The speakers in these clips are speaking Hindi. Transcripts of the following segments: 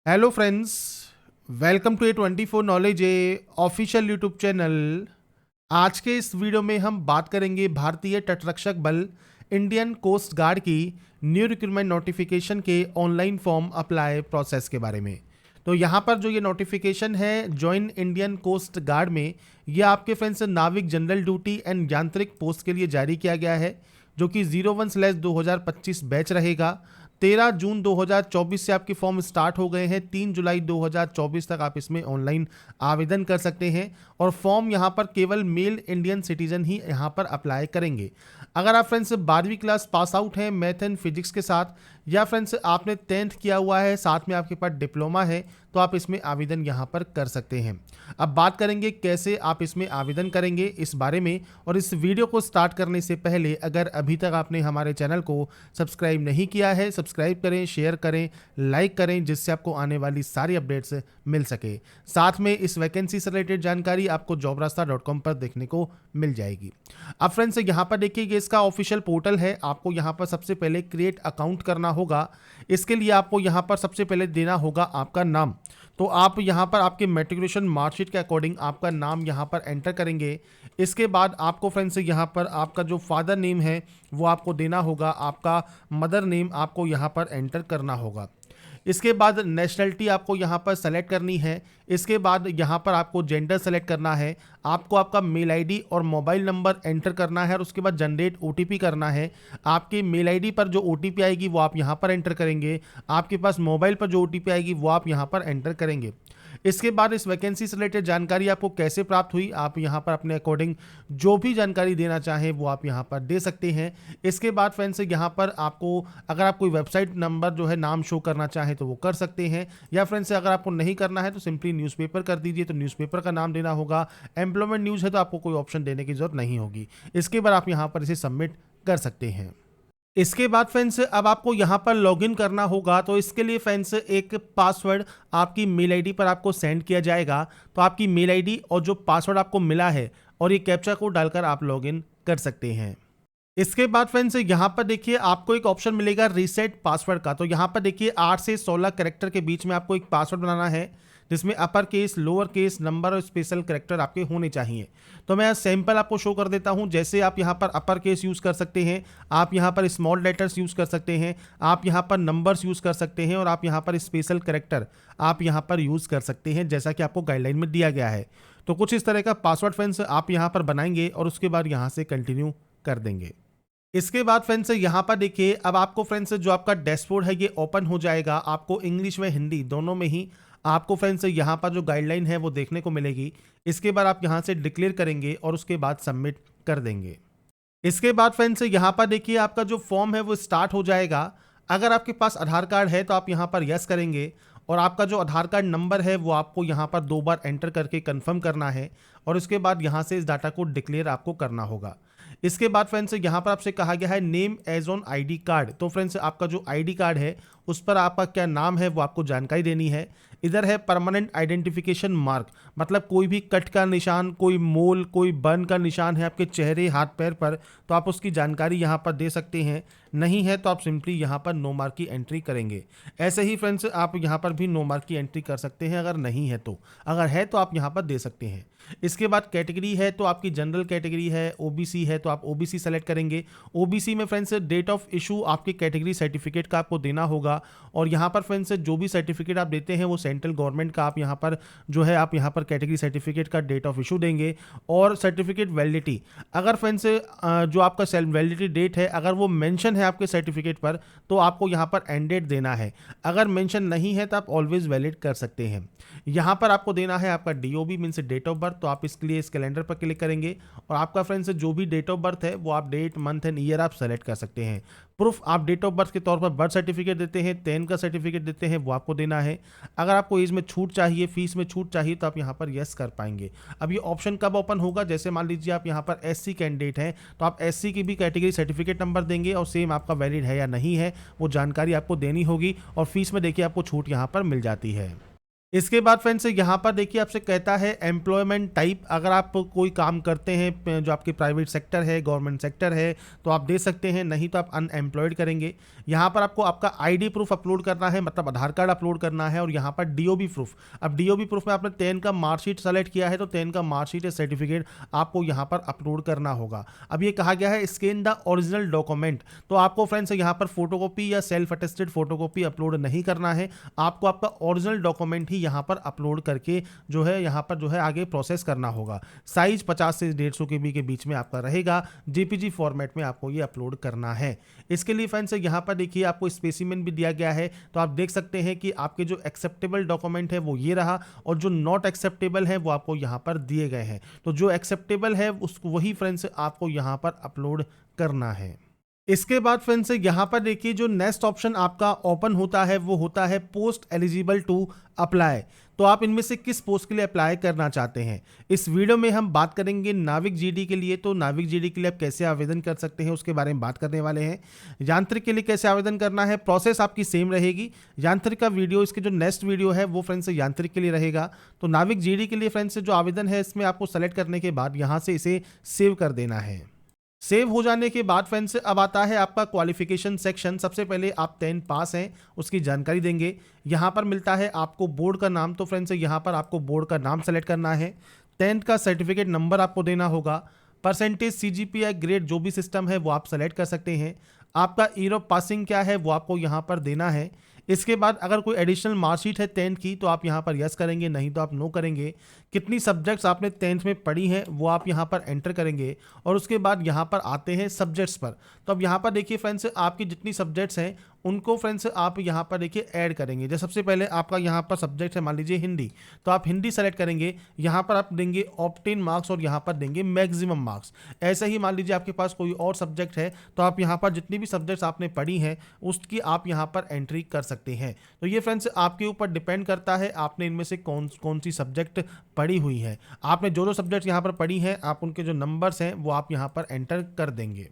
Hello friends, welcome to A24 knowledge official YouTube channel. आज के इस वीडियो में हम बात करेंगे भारतीय तटरक्षक बल इंडियन कोस्ट गार्ड की न्यू रिक्रूटमेंट नोटिफिकेशन के ऑनलाइन फॉर्म अप्लाई प्रोसेस के बारे में। तो यहाँ पर जो ये नोटिफिकेशन है जॉइन इंडियन कोस्ट गार्ड में, ये आपके फ्रेंड्स नाविक जनरल ड्यूटी एंड यांत्रिक पोस्ट के लिए जारी किया गया है, जो कि 01/2025 बैच रहेगा। 13 जून 2024 से आपके फॉर्म स्टार्ट हो गए हैं। 3 जुलाई 2024 तक आप इसमें ऑनलाइन आवेदन कर सकते हैं और फॉर्म यहाँ पर केवल मेल इंडियन सिटीजन ही यहाँ पर अप्लाई करेंगे। अगर आप फ्रेंड्स 12वीं क्लास पास आउट हैं मैथ एंड फिजिक्स के साथ, या फ्रेंड्स आपने 10th किया हुआ है, साथ में आपके पास डिप्लोमा है, तो आप इसमें आवेदन यहाँ पर कर सकते हैं। अब बात करेंगे कैसे आप इसमें आवेदन करेंगे इस बारे में। और इस वीडियो को स्टार्ट करने से पहले अगर अभी तक आपने हमारे चैनल को सब्सक्राइब नहीं किया है, सब्सक्राइब करें, शेयर करें, लाइक करें, जिससे आपको आने वाली सारी अपडेट्स मिल सके। साथ में इस वैकेंसी से रिलेटेड जानकारी आपको jobrasta.com पर देखने को मिल जाएगी। अब फ्रेंड्स यहाँ पर देखिए, ये इसका ऑफिशियल पोर्टल है। आपको यहाँ पर सबसे पहले क्रिएट अकाउंट करना होगा। इसके लिए आपको यहाँ पर सबसे पहले देना होगा आपका नाम। तो आप यहाँ पर आपके मैट्रिकुलेशन मार्कशीट के अकॉर्डिंग आपका नाम यहाँ पर एंटर करेंगे। इसके बाद आपको फ्रेंड्स यहाँ पर आपका जो फादर नेम है वो आपको देना होगा, आपका मदर नेम आपको यहाँ पर एंटर करना होगा। इसके बाद नेशनलिटी आपको यहाँ पर सेलेक्ट करनी है। इसके बाद यहाँ पर आपको जेंडर सेलेक्ट करना है। आपको आपका मेल आईडी और मोबाइल नंबर एंटर करना है और उसके बाद जनरेट ओटीपी करना है। आपके मेल आईडी पर जो ओटीपी आएगी वो आप यहाँ पर एंटर करेंगे। आपके पास मोबाइल पर जो ओटीपी आएगी वो आप यहाँ पर एंटर करेंगे। इसके बाद इस वैकेंसी से रिलेटेड जानकारी आपको कैसे प्राप्त हुई, आप यहाँ पर अपने अकॉर्डिंग जो भी जानकारी देना चाहें वो आप यहाँ पर दे सकते हैं। इसके बाद फ्रेंड्स यहाँ पर आपको अगर आप कोई वेबसाइट नंबर जो है नाम शो करना चाहें तो वो कर सकते हैं, या फ्रेंड्स अगर आपको नहीं करना है तो सिंपली न्यूज़पेपर कर दीजिए। तो न्यूज़पेपर का नाम देना होगा। एम्प्लॉयमेंट न्यूज़ है तो आपको कोई ऑप्शन देने की जरूरत नहीं होगी। इसके बाद आप यहाँ पर इसे सबमिट कर सकते हैं। इसके बाद फ्रेंड्स अब आपको यहाँ पर लॉगिन करना होगा। तो इसके लिए फ्रेंड्स एक पासवर्ड आपकी मेल आईडी पर आपको सेंड किया जाएगा। तो आपकी मेल आईडी और जो पासवर्ड आपको मिला है और ये कैप्चा कोड डालकर आप लॉगिन कर सकते हैं। इसके बाद फ्रेंड्स यहाँ पर देखिए आपको एक ऑप्शन मिलेगा रीसेट पासवर्ड का। तो यहाँ पर देखिए 8 से 16 कैरेक्टर के बीच में आपको एक पासवर्ड बनाना है, जिसमें upper case, lower case, number और स्पेशल कैरेक्टर आपके होने चाहिए। तो मैं सैंपल आपको शो कर देता हूं। जैसे आप यहां पर अपर केस यूज़ कर सकते हैं, आप यहां पर स्मॉल लेटर्स यूज़ कर सकते हैं, आप यहां पर नंबर्स यूज़ कर सकते हैं और आप यहां पर स्पेशल कैरेक्टर आप यहां पर यूज़ कर सकते हैं, जैसा कि आपको गाइडलाइन में दिया गया है। तो कुछ इस तरह का पासवर्ड फ्रेंड्स आप यहाँ पर बनाएंगे और उसके बाद यहाँ से कंटिन्यू कर देंगे। इसके बाद फ्रेंड्स यहाँ पर देखिए अब आपको फ्रेंड्स जो आपका डैशबोर्ड है ये ओपन हो जाएगा। आपको इंग्लिश में हिंदी दोनों में ही आपको फ्रेंड्स यहाँ पर जो गाइडलाइन है वो देखने को मिलेगी। इसके बाद आप यहाँ से डिक्लेयर करेंगे और उसके बाद सबमिट कर देंगे। इसके बाद फ्रेंड्स यहाँ पर देखिए आपका जो फॉर्म है वो स्टार्ट हो जाएगा। अगर आपके पास आधार कार्ड है तो आप यहाँ पर यस करेंगे और आपका जो आधार कार्ड नंबर है वो आपको यहाँ पर 2 बार एंटर करके कंफर्म करना है और उसके बाद यहाँ से इस डाटा को डिक्लेयर आपको करना होगा। इसके बाद फ्रेंड्स यहाँ पर आपसे कहा गया है name as on ID card. तो फ्रेंड्स आपका जो आईडी कार्ड है उस पर आपका क्या नाम है वो आपको जानकारी देनी है। इधर है परमानेंट आइडेंटिफिकेशन मार्क, मतलब कोई भी कट का निशान, कोई मोल, कोई बर्न का निशान है आपके चेहरे, हाथ, पैर पर, तो आप उसकी जानकारी यहाँ पर दे सकते हैं। नहीं है तो आप सिंपली यहाँ पर नो मार्क की एंट्री करेंगे। ऐसे ही फ्रेंड्स आप यहाँ पर भी नो मार्क की एंट्री कर सकते हैं अगर नहीं है तो। अगर है तो आप यहाँ पर दे सकते हैं। इसके बाद कैटेगरी है तो आपकी जनरल कैटेगरी है, ओबीसी है तो आप ओबीसी सेलेक्ट करेंगे। ओबीसी में फ्रेंड्स डेट ऑफ इशू आपके कैटेगरी सर्टिफिकेट का आपको देना होगा और यहाँ पर फ्रेंड्स जो भी सर्टिफिकेट आप देते हैं वो सेंट्रल गवर्नमेंट का आप यहाँ पर जो है आप यहाँ पर कैटेगरी सर्टिफिकेट का डेट ऑफ इशू देंगे। और सर्टिफिकेट वैलिडिटी, अगर फ्रेंड्स जो आपका वैलिडिटी डेट है अगर वो मेंशन है आपके सर्टिफिकेट पर तो आपको यहाँ पर एंड डेट देना है। अगर मेंशन नहीं है तो आप ऑलवेज वैलिड कर सकते हैं। यहाँ पर आपको देना है आपका DOB means date of birth. तो आप इसके लिए इस कैलेंडर पर क्लिक करेंगे और आपका फ्रेंड्स जो भी डेट ऑफ बर्थ है वो आप डेट, मंथ एंड ईयर आप सेलेक्ट कर सकते हैं। प्रूफ आप डेट ऑफ बर्थ के तौर पर बर्थ सर्टिफिकेट देते हैं, 10 का सर्टिफिकेट देते हैं, वो आपको देना है। अगर आपको एज में छूट चाहिए, फीस में छूट चाहिए तो आप यहाँ पर यस कर पाएंगे। अब ये ऑप्शन कब ओपन होगा, जैसे मान लीजिए आप यहाँ पर एससी कैंडिडेट हैं तो आप एससी की भी कैटेगरी सर्टिफिकेट नंबर देंगे और सेम आपका वैलिड है या नहीं है वो जानकारी आपको देनी होगी और फीस में देखिए आपको छूट यहाँ पर मिल जाती है। इसके बाद फ्रेंड्स यहाँ पर देखिए आपसे कहता है एम्प्लॉयमेंट टाइप, अगर आप कोई काम करते हैं जो आपके प्राइवेट सेक्टर है, गवर्नमेंट सेक्टर है, तो आप दे सकते हैं, नहीं तो आप अनएम्प्लॉयड करेंगे। यहाँ पर आपको आपका आईडी प्रूफ अपलोड करना है, मतलब आधार कार्ड अपलोड करना है, और यहाँ पर डीओबी प्रूफ। अब डीओबी प्रूफ में आपने 10 का मार्कशीट सेलेक्ट किया है तो 10 का मार्कशीट या सर्टिफिकेट आपको यहाँ पर अपलोड करना होगा। अब ये कहा गया है स्कैन द ओरिजिनल डॉक्यूमेंट, तो आपको फ्रेंड्स यहाँ पर फोटोकॉपी या सेल्फ अटेस्टेड फोटोकॉपी अपलोड नहीं करना है, आपको आपका ओरिजिनल डॉक्यूमेंट ही यहाँ पर अपलोड करके जो है यहाँ पर जो है आगे प्रोसेस करना होगा। साइज 50 से 150 KB के बीच में आपका रहेगा, जेपीजी फॉर्मेट में आपको ये अपलोड करना है। इसके लिए फ्रेंड्स यहाँ पर देखिए आपको स्पेसिमेन भी दिया गया है, तो आप देख सकते हैं कि आपके जो एक्सेप्टेबल डॉक्यूमेंट है वो ये रहा, और जो नॉट एक्सेप्टेबल है वो आपको यहाँ पर दिए गए हैं। तो जो एक्सेप्टेबल है उसको वही फ्रेंड्स आपको यहाँ पर अपलोड करना है। इसके बाद फ्रेंड्स यहाँ पर देखिए जो नेक्स्ट ऑप्शन आपका ओपन होता है वो होता है पोस्ट एलिजिबल टू अप्लाई। तो आप इनमें से किस पोस्ट के लिए अप्लाई करना चाहते हैं। इस वीडियो में हम बात करेंगे नाविक जीडी के लिए, तो नाविक जीडी के लिए आप कैसे आवेदन कर सकते हैं उसके बारे में बात करने वाले हैं। यांत्रिक के लिए कैसे आवेदन करना है, प्रोसेस आपकी सेम रहेगी। यांत्रिक का वीडियो, इसके जो नेक्स्ट वीडियो है वो फ्रेंड्स यांत्रिक के लिए रहेगा। तो नाविक जीडी के लिए फ्रेंड्स जो आवेदन है इसमें आपको सेलेक्ट करने के बाद यहाँ से इसे सेव कर देना है। सेव हो जाने के बाद फ्रेंड्स अब आता है आपका क्वालिफिकेशन सेक्शन। सबसे पहले आप 10 पास हैं उसकी जानकारी देंगे। यहाँ पर मिलता है आपको बोर्ड का नाम, तो फ्रेंड्स यहाँ पर आपको बोर्ड का नाम सेलेक्ट करना है। 10th का सर्टिफिकेट नंबर आपको देना होगा। परसेंटेज CGPA ग्रेड जो भी सिस्टम है वो आप सेलेक्ट कर सकते हैं। आपका ईयर ऑफ पासिंग क्या है वो आपको यहाँ पर देना है। इसके बाद अगर कोई एडिशनल मार्कशीट है 10th की तो आप यहाँ पर यस करेंगे, नहीं तो आप नो करेंगे। कितनी सब्जेक्ट्स आपने 10th में पढ़ी हैं वो आप यहाँ पर एंटर करेंगे, और उसके बाद यहाँ पर आते हैं सब्जेक्ट्स पर। तो अब यहाँ पर देखिए फ्रेंड्स आपकी जितनी सब्जेक्ट्स हैं उनको फ्रेंड्स आप यहाँ पर देखिए ऐड करेंगे। जैसे सबसे पहले आपका यहाँ पर सब्जेक्ट है मान लीजिए हिंदी, तो आप हिंदी सेलेक्ट करेंगे, यहाँ पर आप देंगे ऑब्टेन मार्क्स और यहाँ पर देंगे मैक्सिमम मार्क्स। ऐसे ही मान लीजिए आपके पास कोई और सब्जेक्ट है तो आप यहाँ पर जितनी भी सब्जेक्ट्स आपने पढ़ी हैं उसकी आप यहाँ पर एंट्री कर सकते हैं। तो ये फ्रेंड्स आपके ऊपर डिपेंड करता है आपने इनमें से कौन सी सब्जेक्ट पढ़ी हुई है। आपने जो सब्जेक्ट यहाँ पर पढ़ी हैं आप उनके जो नंबर्स हैं वो आप यहाँ पर एंटर कर देंगे।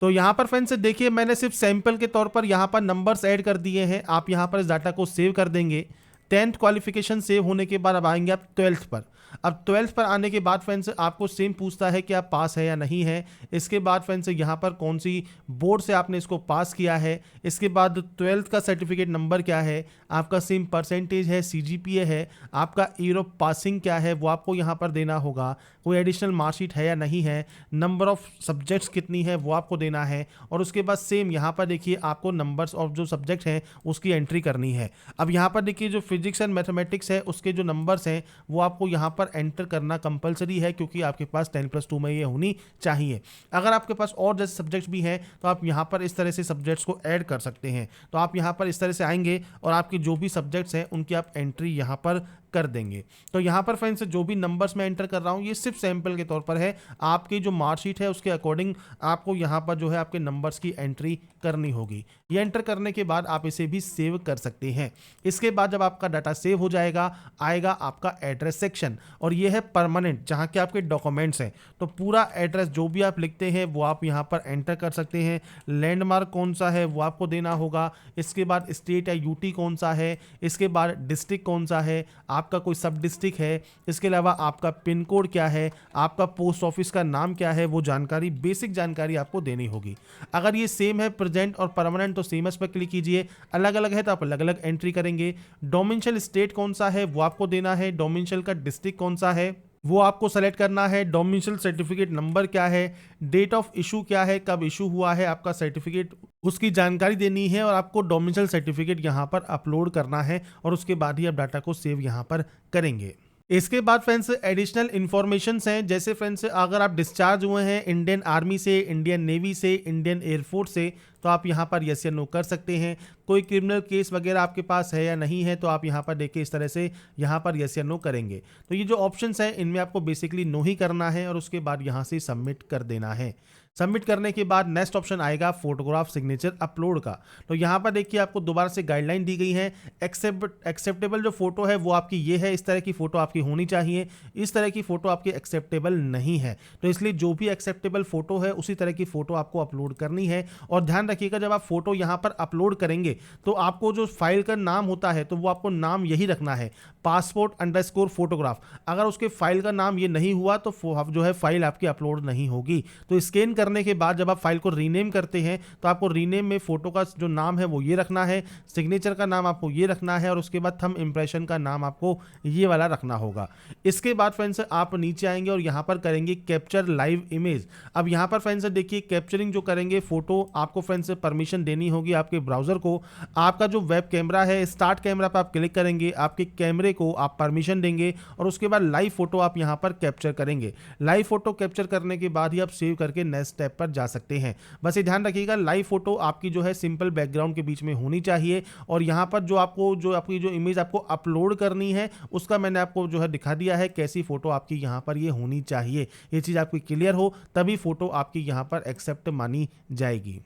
तो यहाँ पर फ्रेंड्स देखिए मैंने सिर्फ सैंपल के तौर पर यहाँ पर नंबर्स ऐड कर दिए हैं। आप यहाँ पर इस डाटा को सेव कर देंगे। 10th क्वालिफिकेशन सेव होने के बाद अब आएंगे आप 12th पर। अब 12th पर आने के बाद फ्रेंड्स आपको सेम पूछता है कि आप पास है या नहीं है। इसके बाद फ्रेंड्स यहाँ पर कौन सी बोर्ड से आपने इसको पास किया है। इसके बाद 12th का सर्टिफिकेट नंबर क्या है, आपका सेम परसेंटेज है, CGPA है, आपका ईयर ऑफ पासिंग क्या है वो आपको यहाँ पर देना होगा। कोई एडिशनल मार्कशीट है या नहीं है, नंबर ऑफ सब्जेक्ट्स कितनी है वो आपको देना है, और उसके बाद सेम यहाँ पर देखिए आपको नंबर्स ऑफ जो सब्जेक्ट हैं उसकी एंट्री करनी है। अब यहाँ पर देखिए जो फिजिक्स एंड मैथमेटिक्स है उसके जो नंबर्स हैं वो आपको यहाँ पर एंटर करना कंपलसरी है, क्योंकि आपके पास 10+2 में ये होनी चाहिए। अगर आपके पास और जैसे सब्जेक्ट्स भी हैं तो आप यहाँ पर इस तरह से सब्जेक्ट्स को ऐड कर सकते हैं। तो आप यहाँ पर इस तरह से आएंगे और आपके जो भी सब्जेक्ट्स हैं उनकी आप एंट्री यहाँ पर कर देंगे। तो यहाँ पर फ्रेंड्स जो भी नंबर्स मैं एंटर कर रहा हूँ ये सिर्फ सैंपल के तौर पर है। आपकी जो मार्कशीट है उसके अकॉर्डिंग आपको यहाँ पर जो है आपके नंबर्स की एंट्री करनी होगी। ये एंटर करने के बाद आप इसे भी सेव कर सकते हैं। इसके बाद जब आपका डाटा सेव हो जाएगा आएगा आपका एड्रेस सेक्शन, और ये है परमानेंट जहाँ के आपके डॉक्यूमेंट्स हैं। तो पूरा एड्रेस जो भी आप लिखते हैं वो आप यहाँ पर एंटर कर सकते हैं। लैंडमार्क कौन सा है वो आपको देना होगा। इसके बाद स्टेट या यूटी कौन सा है, इसके बाद डिस्ट्रिक्ट कौन सा है, आपका कोई सब डिस्ट्रिक्ट है, इसके अलावा आपका पिन कोड क्या है, आपका पोस्ट ऑफिस का नाम क्या है, वो जानकारी बेसिक जानकारी आपको देनी होगी। अगर ये सेम है प्रेजेंट और परमानेंट तो सेम पर क्लिक कीजिए, अलग अलग है तो आप अलग अलग एंट्री करेंगे। डोमिसाइल स्टेट कौन सा है वो आपको देना है, डोमिसाइल का डिस्ट्रिक्ट कौन सा है वो आपको सेलेक्ट करना है, डोमिसाइल सर्टिफिकेट नंबर क्या है, डेट ऑफ इशू क्या है, कब इशू हुआ है आपका सर्टिफिकेट उसकी जानकारी देनी है, और आपको डोमिसाइल सर्टिफिकेट यहाँ पर अपलोड करना है, और उसके बाद ही आप डाटा को सेव यहाँ पर करेंगे। इसके बाद फ्रेंड्स एडिशनल इन्फॉर्मेशन हैं, जैसे फ्रेंड्स अगर आप डिस्चार्ज हुए हैं इंडियन आर्मी से, इंडियन नेवी से, इंडियन एयरफोर्स से, तो आप यहाँ पर यस या नो कर सकते हैं। कोई क्रिमिनल केस वगैरह आपके पास है या नहीं है तो आप यहाँ पर देखिए इस तरह से यहाँ पर यस या नो करेंगे। तो ये जो ऑप्शंस हैं इनमें आपको बेसिकली नो ही करना है और उसके बाद यहाँ से सबमिट कर देना है। सबमिट करने के बाद नेक्स्ट ऑप्शन आएगा फोटोग्राफ सिग्नेचर अपलोड का। तो यहाँ पर देखिए आपको दोबारा से गाइडलाइन दी गई है। एक्सेप्टेबल जो फोटो है वो आपकी ये है, इस तरह की फोटो आपकी होनी चाहिए, इस तरह की फोटो आपकी एक्सेप्टेबल नहीं है। तो इसलिए जो भी एक्सेप्टेबल फोटो है उसी तरह की फोटो आपको अपलोड करनी है। और ध्यान रखिएगा जब आप फोटो यहाँ पर अपलोड करेंगे तो आपको जो फाइल का नाम होता है तो वो आपको नाम यही रखना है, passport_photograph। अगर उसके फाइल का नाम ये नहीं हुआ तो जो है फाइल आपकी अपलोड नहीं होगी। तो स्कैन करने के बाद जब आप फाइल को रीनेम करते हैं तो आपको रीनेम में फोटो का जो नाम है वो ये रखना है, सिग्नेचर का नाम आपको ये रखना है और उसके बाद थंब इंप्रेशन का नाम आपको ये वाला रखना होगा। इसके बाद फ्रेंड्स आप नीचे आएंगे और यहाँ पर करेंगे कैप्चर लाइव इमेज। अब यहाँ पर फ्रेंड्स देखिए कैप्चरिंग जो करेंगे फोटो आपको फ्रेंड्स परमिशन देनी होगी आपके ब्राउजर को। आपका जो वेब कैमरा है स्टार्ट कैमरा पर आप क्लिक करेंगे, आपके कैमरे को आप परमिशन देंगे और उसके बाद लाइव फोटो आप यहाँ पर कैप्चर करेंगे। लाइव फोटो कैप्चर करने के बाद ही आप सेव करके नेक्स्ट स्टेप पर जा सकते हैं। बस ये ध्यान रखिएगा लाइव फोटो आपकी जो है सिंपल बैकग्राउंड के बीच में होनी चाहिए। और यहाँ पर जो आपकी जो इमेज आपको अपलोड करनी है उसका मैंने आपको जो है दिखा दिया है कैसी फोटो आपकी यहाँ पर ये होनी चाहिए। ये चीज़ आपकी क्लियर हो तभी फोटो आपकी यहाँ पर एक्सेप्ट मानी जाएगी।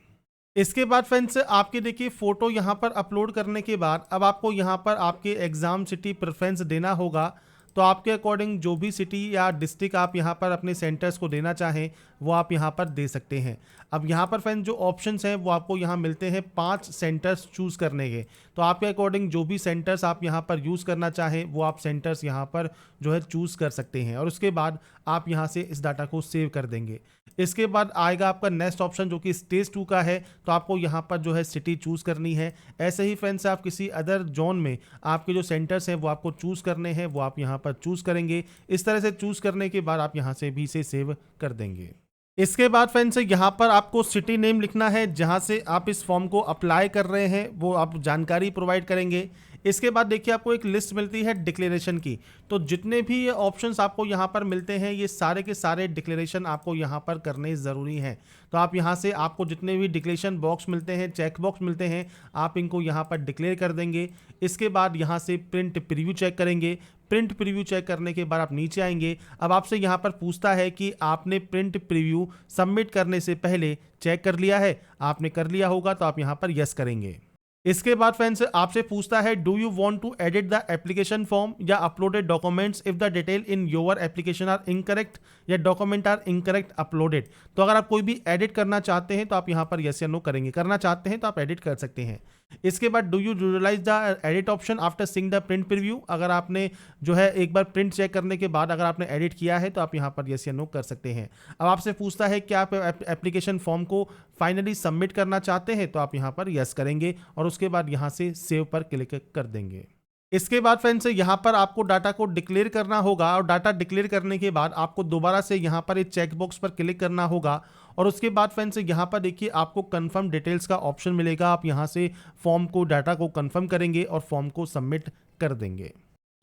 इसके बाद फ्रेंड्स आपके देखिए फोटो यहाँ पर अपलोड करने के बाद अब आपको यहाँ पर आपके एग्जाम सिटी प्रेफरेंस देना होगा। तो आपके अकॉर्डिंग जो भी सिटी या डिस्ट्रिक्ट आप यहाँ पर अपने सेंटर्स को देना चाहें वो आप यहाँ पर दे सकते हैं। अब यहाँ पर फ्रेंड्स जो ऑप्शंस हैं वो आपको यहाँ मिलते हैं 5 सेंटर्स चूज़ करने के। तो आपके अकॉर्डिंग जो भी सेंटर्स आप यहाँ पर यूज़ करना चाहें वो आप सेंटर्स यहाँ पर जो है चूज़ कर सकते हैं और उसके बाद आप यहाँ से इस डाटा को सेव कर देंगे। इसके बाद आएगा आपका नेक्स्ट ऑप्शन जो कि स्टेज 2 का है। तो आपको यहाँ पर जो है सिटी चूज़ करनी है। ऐसे ही फ्रेंड्स आप किसी अदर जोन में आपके जो सेंटर्स हैं वो आपको चूज़ करने हैं, वो आप यहाँ पर चूज़ करेंगे। इस तरह से चूज़ करने के बाद आप यहाँ से भी इसे सेव कर देंगे। इसके बाद फ्रेंड्स यहाँ पर आपको सिटी नेम लिखना है जहाँ से आप इस फॉर्म को अप्लाई कर रहे हैं, वो आप जानकारी प्रोवाइड करेंगे। इसके बाद देखिए आपको एक लिस्ट मिलती है डिक्लेरेशन की। तो जितने भी ये ऑप्शंस आपको यहाँ पर मिलते हैं ये सारे के सारे डिक्लेरेशन आपको यहाँ पर करने ज़रूरी हैं। तो आप यहाँ से आपको जितने भी डिक्लेरेशन बॉक्स मिलते हैं, चेक बॉक्स मिलते हैं, आप इनको यहाँ पर डिक्लेयर कर देंगे। इसके बाद यहाँ से प्रिंट प्रीव्यू चेक करेंगे। प्रिंट प्रीव्यू चेक करने के बाद आप नीचे आएंगे। अब आपसे यहाँ पर पूछता है कि आपने प्रिंट प्रीव्यू सबमिट करने से पहले चेक कर लिया है। आपने कर लिया होगा तो आप यहाँ पर यस करेंगे। इसके बाद फ्रेंड्स आपसे पूछता है do you want to edit the application form या uploaded documents if the detail in your application are incorrect या डॉक्यूमेंट आर इनकरेक्ट अपलोडेड। तो अगर आप कोई भी एडिट करना चाहते हैं तो आप यहाँ पर यस या नो करेंगे। करना चाहते हैं तो आप एडिट कर सकते हैं। इसके बाद do you utilize the edit option after seeing the print preview. अगर आपने जो है एक बार प्रिंट चेक करने के बाद अगर आपने एडिट किया है तो आप यहाँ पर यस या नो कर सकते हैं। अब आपसे पूछता है कि आप एप्लीकेशन फॉर्म को फाइनली सबमिट करना चाहते हैं तो आप यहाँ पर यस करेंगे और उसके बाद यहाँ से सेव पर क्लिक कर देंगे। इसके बाद फ्रेंड्स यहाँ पर आपको डाटा को डिक्लेयर करना होगा और डाटा डिक्लेयर करने के बाद आपको दोबारा से यहाँ पर एक चेक बॉक्स पर क्लिक करना होगा और उसके बाद फ्रेंड्स यहाँ पर देखिए आपको कंफर्म डिटेल्स का ऑप्शन मिलेगा। आप यहाँ से फॉर्म को डाटा को कंफर्म करेंगे और फॉर्म को सबमिट कर देंगे।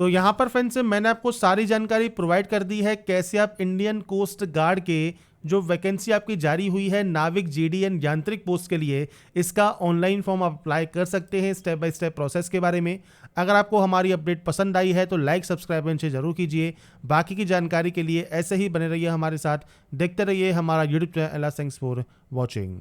तो यहाँ पर फ्रेंड्स मैंने आपको सारी जानकारी प्रोवाइड कर दी है कैसे आप इंडियन कोस्ट गार्ड के जो वैकेंसी आपकी जारी हुई है नाविक जीडीएन यांत्रिक पोस्ट के लिए, इसका ऑनलाइन फॉर्म आप अप्लाई कर सकते हैं स्टेप बाय स्टेप प्रोसेस के बारे में। अगर आपको हमारी अपडेट पसंद आई है तो लाइक सब्सक्राइब इनसे जरूर कीजिए। बाकी की जानकारी के लिए ऐसे ही बने रहिए हमारे साथ, देखते रहिए हमारा YouTube channel. Thanks for watching.